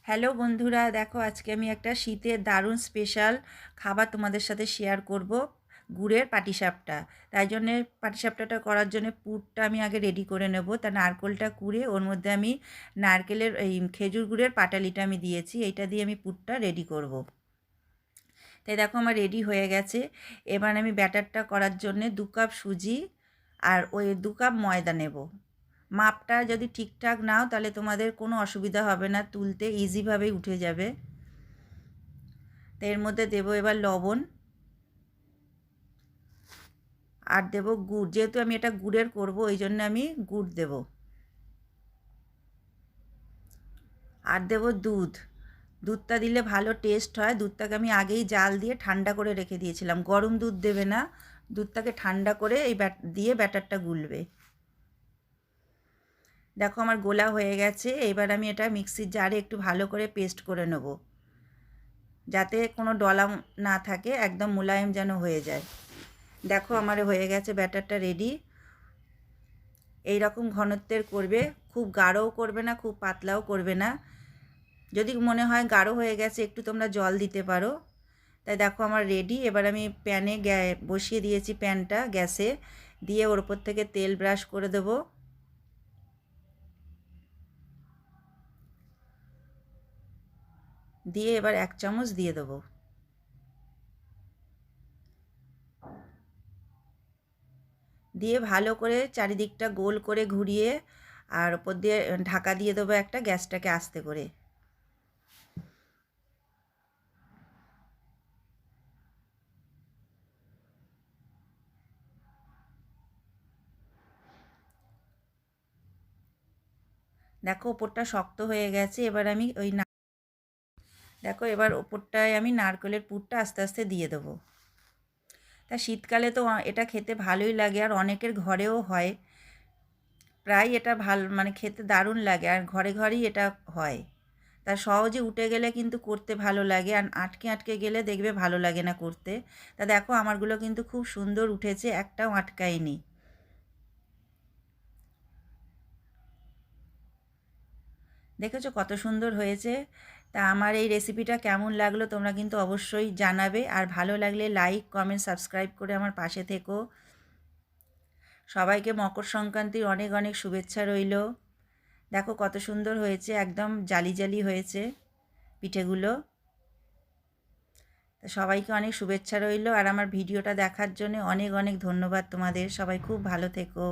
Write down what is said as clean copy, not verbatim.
Hello বন্ধুরা, দেখো আজকে আমি একটা শীতের দারুণ স্পেশাল খাবার তোমাদের সাথে শেয়ার করব, গুড়ের পাটিসাপটা। তাই জন্যে পাটিসাপটাটা করার জন্য পুরটা আমি আগে রেডি করে নেব। তা নারকেলটা কুড়ে ওর মধ্যে আমি নারকেলের এই খেজুর গুড়ের পাটালিটা আমি দিয়েছি, এইটা দিয়ে আমি পুরটা রেডি করব। তাই দেখো আমার রেডি হয়ে গেছে। এবার আমি ব্যাটারটা করার জন্যে 2 কাপ সুজি আর ওই 2 কাপ ময়দা নেব। মাপটা যদি ঠিকঠাক নাও তাহলে তোমাদের কোনো অসুবিধা হবে না, তুলতে ইজিভাবেই উঠে যাবে। তো এর মধ্যে দেবো এবার লবণ আর দেবো গুড়। যেহেতু আমি এটা গুড়ের করব ওই জন্য আমি গুড় দেব। আর দেবো দুধ। দুধটা দিলে ভালো টেস্ট হয়। দুধটাকে আমি আগেই জাল দিয়ে ঠান্ডা করে রেখে দিয়েছিলাম। গরম দুধ দেবে না, দুধটাকে ঠান্ডা করে এই দিয়ে ব্যাটারটা গুলবে। দেখো আমার গোলা হয়ে গেছে। এবার আমি এটা মিক্সির জারে একটু ভালো করে পেস্ট করে নেব, যাতে কোনো ডলা না থাকে, একদম মোলায়েম যেন হয়ে যায়। দেখো আমার হয়ে গেছে ব্যাটারটা রেডি। এই রকম ঘনত্বের করবে, খুব গাঢ়ও করবে না, খুব পাতলাও করবে না। যদি মনে হয় গাঢ় হয়ে গেছে একটু তোমরা জল দিতে পারো। তাই দেখো আমার রেডি। এবার আমি প্যানে বসিয়ে দিয়েছি, প্যানটা গ্যাসে দিয়ে ওর উপর থেকে তেল ব্রাশ করে দেবো। দিয়ে এবার 1 চামচ দিয়ে দেবো। দিয়ে ভালো করে চারিদিকটা গোল করে ঘুরিয়ে আর ওপর দিয়ে ঢাকা দিয়ে দেবো একটা, গ্যাসটাকে আস্তে করে। দেখো ওপরটা শক্ত হয়ে গেছে। এবার আমি দেখো এবার ওপরটায় আমি নারকেলের পুরটা আস্তে আস্তে দিয়ে দেবো। তা শীতকালে তো এটা খেতে ভালোই লাগে, আর অনেকের ঘরেও হয় প্রায়। এটা মানে খেতে দারুণ লাগে, আর ঘরে ঘরেই এটা হয়। তা সহজে উঠে গেলে কিন্তু করতে ভালো লাগে, আর আটকে আটকে গেলে দেখবে ভালো লাগে না করতে। তা দেখো আমারগুলো কিন্তু খুব সুন্দর উঠেছে, একটাও আটকায়নি। দেখেছো কত সুন্দর হয়েছে। তা আমার এই রেসিপিটা কেমন লাগলো তোমরা কিন্তু অবশ্যই জানাবে, আর ভালো লাগলে লাইক কমেন্ট সাবস্ক্রাইব করে আমার পাশে থেকো। সবাইকে মকর সংক্রান্তির অনেক অনেক শুভেচ্ছা রইল। দেখো কত সুন্দর হয়েছে, একদম জালি জালি হয়েছে পিঠেগুলো। তা সবাইকে অনেক শুভেচ্ছা রইল, আর আমার ভিডিওটা দেখার জন্য অনেক অনেক ধন্যবাদ তোমাদের। সবাই খুব ভালো থেকো।